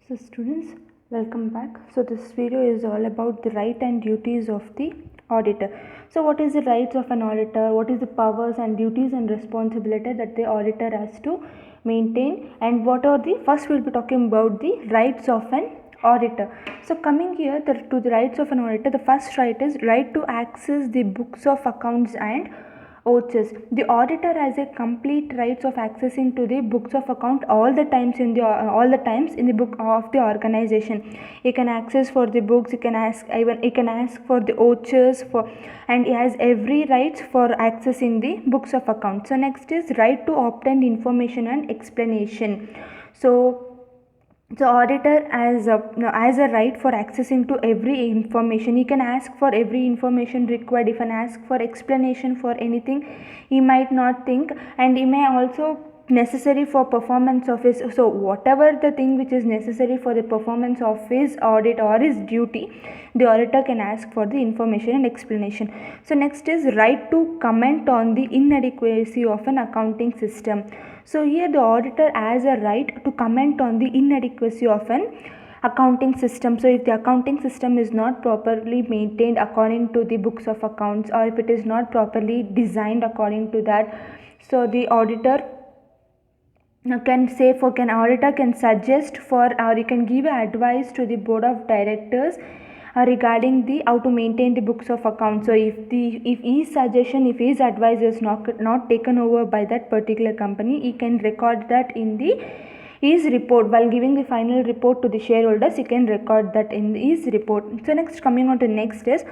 So students, welcome back. So this video is all about the right and duties of the auditor. So what is the rights of an auditor? What is the powers and duties and responsibility that the auditor has to maintain? And what are the, first we'll be talking about the rights of an auditor. So coming here to the rights of an auditor, the first right is right to access the books of accounts and OCHS. The auditor has a complete rights of accessing to the books of account all the times in the book of the organization. He can access for the books. He can ask for the OCHS and he has every rights for accessing the books of account. So next is right to obtain information and explanation. So the auditor has a right for accessing to every information. He can ask for every information required. If an ask for explanation for anything he might not think, and he may also necessary for performance of his, so whatever the thing which is necessary for the performance of his audit or his duty, the auditor can ask for the information and explanation. So next is right to comment on the inadequacy of an accounting system. So here the auditor has a right to comment on the inadequacy of an accounting system. So if the accounting system is not properly maintained according to the books of accounts, or if it is not properly designed according to that, so the auditor can suggest for, or he can give advice to the board of directors regarding the how to maintain the books of accounts. So if his suggestion, if his advice is not taken over by that particular company, he can record that in the his report. While giving the final report to the shareholders, he can record that in his report. So next, coming on to next is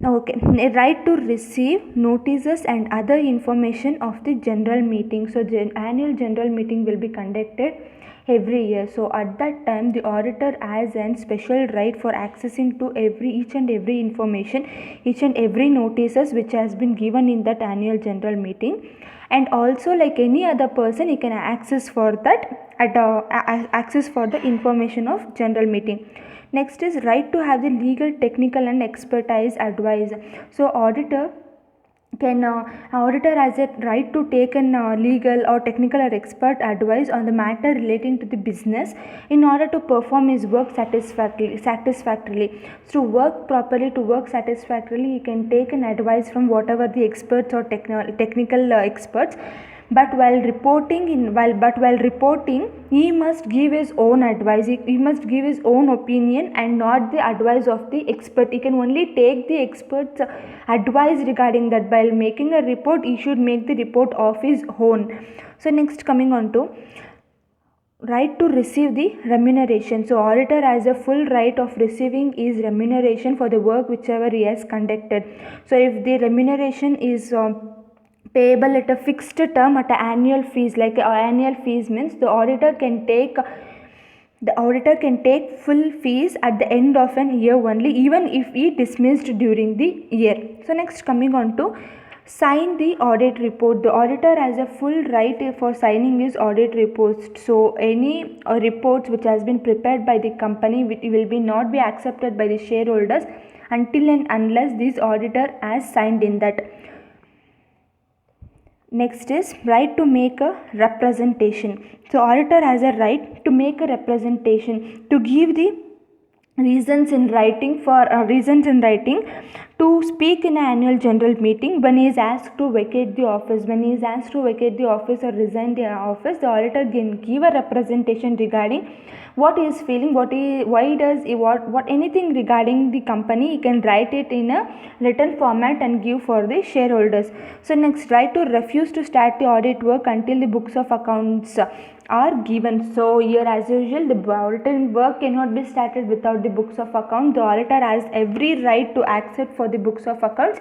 a right to receive notices and other information of the general meeting. So the annual general meeting will be conducted every year. So at that time the auditor has a special right for accessing to each and every information, each and every notices which has been given in that annual general meeting. And also, like any other person, he can access for that access for the information of general meeting. Next is right to have the legal, technical and expertise advice. So auditor has a right to take an legal or technical or expert advice on the matter relating to the business in order to perform his work satisfactorily. To work properly, to work satisfactorily, he can take an advice from whatever the experts or technical experts. But while reporting, he must give his own advice. He must give his own opinion and not the advice of the expert. He can only take the expert's advice regarding that. While making a report, he should make the report of his own. So next, coming on to right to receive the remuneration. So auditor has a full right of receiving his remuneration for the work whichever he has conducted. So if the remuneration is payable at a fixed term at an annual fees, like annual fees means the auditor can take full fees at the end of an year only, even if he dismissed during the year. So next, coming on to sign the audit report. The auditor has a full right for signing his audit reports. So any reports which has been prepared by the company will not be accepted by the shareholders until and unless this auditor has signed in that. Next is right to make a representation. So auditor has a right to make a representation, to give the reasons in writing to speak in an annual general meeting when he is asked to vacate the office. When he is asked to vacate the office or resign the office, the auditor can give a representation regarding what he is feeling, what anything regarding the company. He can write it in a written format and give for the shareholders. So next, right to refuse to start the audit work until the books of accounts are given. So here, as usual, the auditing work cannot be started without the books of accounts. The auditor has every right to accept for the books of accounts,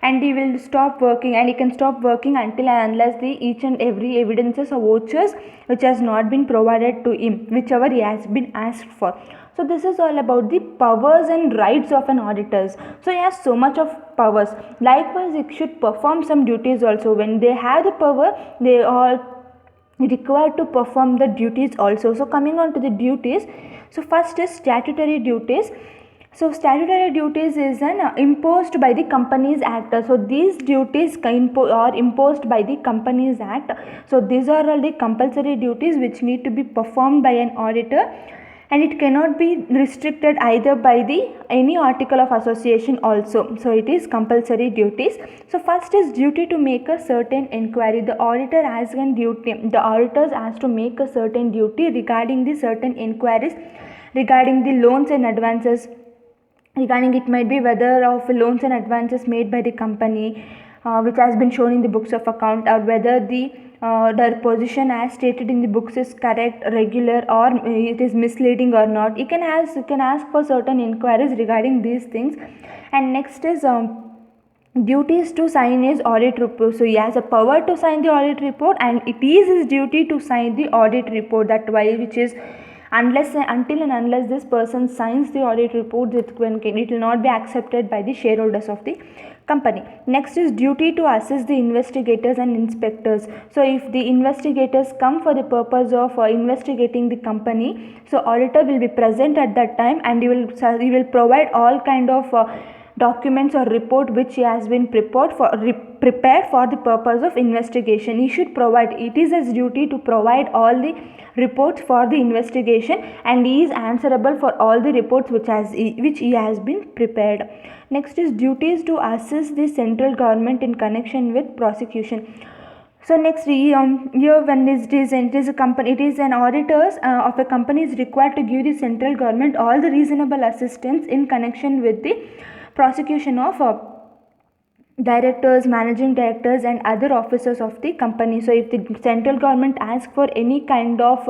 and he will stop working, and he can stop working until and unless the each and every evidences or vouchers which has not been provided to him, whichever he has been asked for. So this is all about the powers and rights of an auditor. So he has so much of powers. Likewise, it should perform some duties also. When they have the power, they all required to perform the duties also. So coming on to the duties, so first is statutory duties. So statutory duties is imposed by the Companies Act. So these duties are imposed by the Companies Act. So these are all the compulsory duties which need to be performed by an auditor. and it cannot be restricted either by the any article of association also. So it is compulsory duties. So first is duty to make a certain inquiry. The auditor has a duty, the auditors has to make a certain duty regarding the certain inquiries regarding the loans and advances, regarding it might be whether of loans and advances made by the company which has been shown in the books of account, or whether the position as stated in the books is correct, regular, or it is misleading or not. You can ask for certain inquiries regarding these things. And next is duties to sign his audit report. So he has a power to sign the audit report, and it is his duty to sign the audit report. That why, which is until and unless this person signs the audit report, it will not be accepted by the shareholders of the company. Next is duty to assist the investigators and inspectors. So if the investigators come for the purpose of investigating the company, so auditor will be present at that time, and he will provide all kind of documents or report which he has been prepared for the purpose of investigation. He should provide, it is his duty to provide all the reports for the investigation, and he is answerable for all the reports which he has been prepared. Next is duties to assist the central government in connection with prosecution. So next here when it is a company, it is an auditors of a company is required to give the central government all the reasonable assistance in connection with the prosecution of directors, managing directors, and other officers of the company. So if the central government asks for any kind of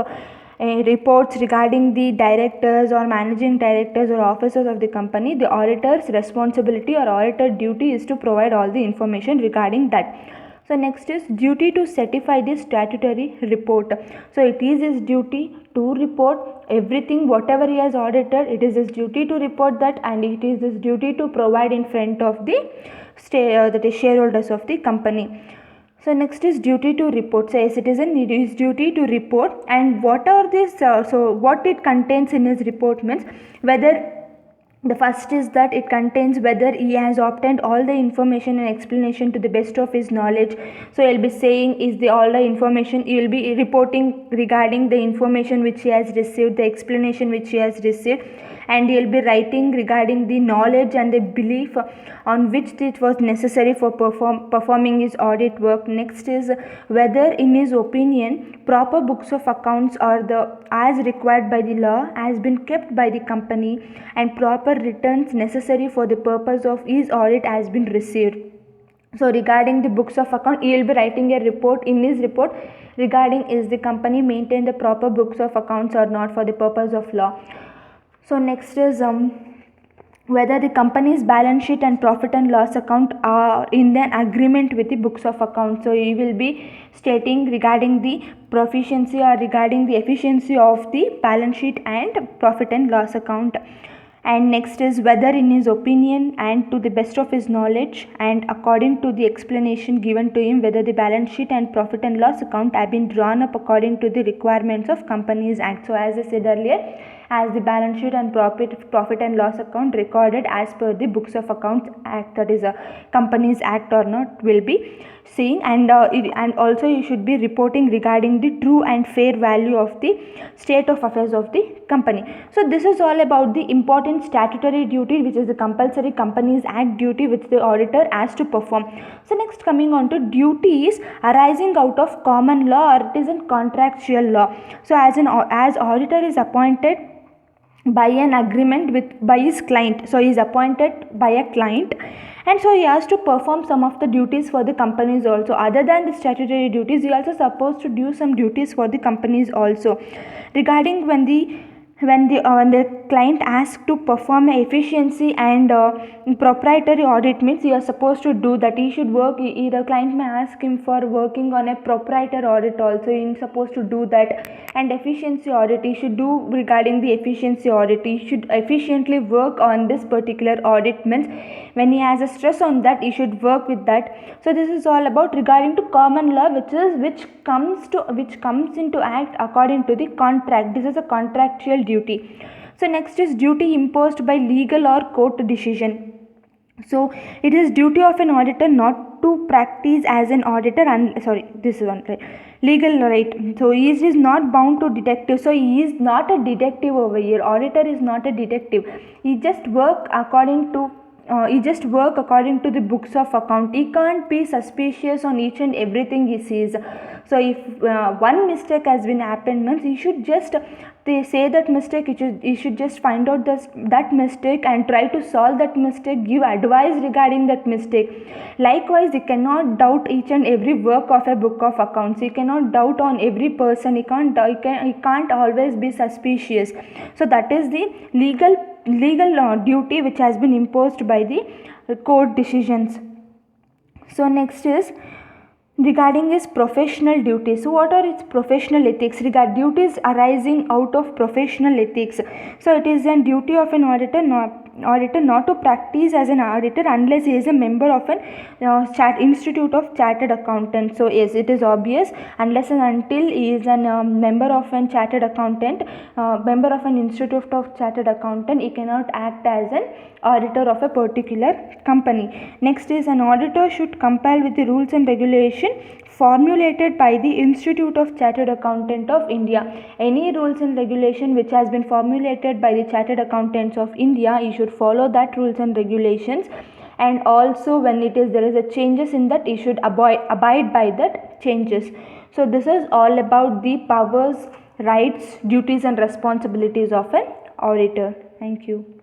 reports regarding the directors or managing directors or officers of the company, the auditor's responsibility or auditor duty is to provide all the information regarding that. So next is duty to certify the statutory report. So it is his duty to report everything whatever he has audited. It is his duty to report that, and it is his duty to provide in front of the shareholders of the company. So next is duty to report. So a citizen, it is duty to report, and what are this so what it contains in his report means whether the first is that it contains whether he has obtained all the information and explanation to the best of his knowledge. So he'll be saying is all the information, he will be reporting regarding the information which he has received, the explanation which he has received, and he will be writing regarding the knowledge and the belief on which it was necessary for performing his audit work. Next is whether in his opinion proper books of accounts or as required by the law has been kept by the company, and proper returns necessary for the purpose of his audit has been received. So regarding the books of account, he will be writing a report in his report regarding is the company maintain the proper books of accounts or not for the purpose of law. So next is whether the company's balance sheet and profit and loss account are in an agreement with the books of accounts. So he will be stating regarding the proficiency or regarding the efficiency of the balance sheet and profit and loss account. And next is whether in his opinion and to the best of his knowledge and according to the explanation given to him, whether the balance sheet and profit and loss account have been drawn up according to the requirements of Companies Act. So as I said earlier, as the balance sheet and profit and loss account recorded as per the books of accounts act, that is a Companies Act or not, will be seen, and also you should be reporting regarding the true and fair value of the state of affairs of the company. So this is all about the important statutory duty, which is the compulsory Companies Act duty which the auditor has to perform. So next, coming on to duties arising out of common law or it is in contractual law. So as auditor is appointed by an agreement by his client, so he is appointed by a client, and so he has to perform some of the duties for the companies also. Other than the statutory duties, he also supposed to do some duties for the companies also. Regarding when the client asks to perform efficiency and proprietary audit, means he is supposed to do that. He should work, the client may ask him for working on a proprietary audit also, he is supposed to do that. And efficiency audit, he should do regarding the efficiency audit, he should efficiently work on this particular audit, means when he has a stress on that, he should work with that. So this is all about regarding to common law, which comes into act according to the contract. This is a contractual duty. So next is duty imposed by legal or court decision. So it is duty of an auditor not to practice as an auditor, and sorry, this is one, right, legal right. So he is not bound to detective, so he is not a detective over here. Auditor is not a detective. He just work according to the books of account. He can't be suspicious on each and everything he sees. So if one mistake has been happened means, he should just, they say that mistake, you should just find out that mistake and try to solve that mistake, give advice regarding that mistake. Likewise, you cannot doubt each and every work of a book of accounts. You cannot doubt on every person. You can't always be suspicious. So that is the legal duty which has been imposed by the court decisions. So next is regarding his professional duties. So what are its professional ethics? Regard duties arising out of professional ethics. So it is a duty of an auditor not to practice as an auditor unless he is a member of an institute of chartered accountants. So yes, it is obvious, unless and until he is a member of an chartered accountant, member of an institute of chartered accountant, he cannot act as an auditor of a particular company. Next is, an auditor should comply with the rules and regulation formulated by the Institute of Chartered Accountant of India. Any rules and regulation which has been formulated by the Chartered Accountants of India, you should follow that rules and regulations. And also when there is a changes in that, you should abide by that changes. So this is all about the powers, rights, duties and responsibilities of an auditor. Thank you.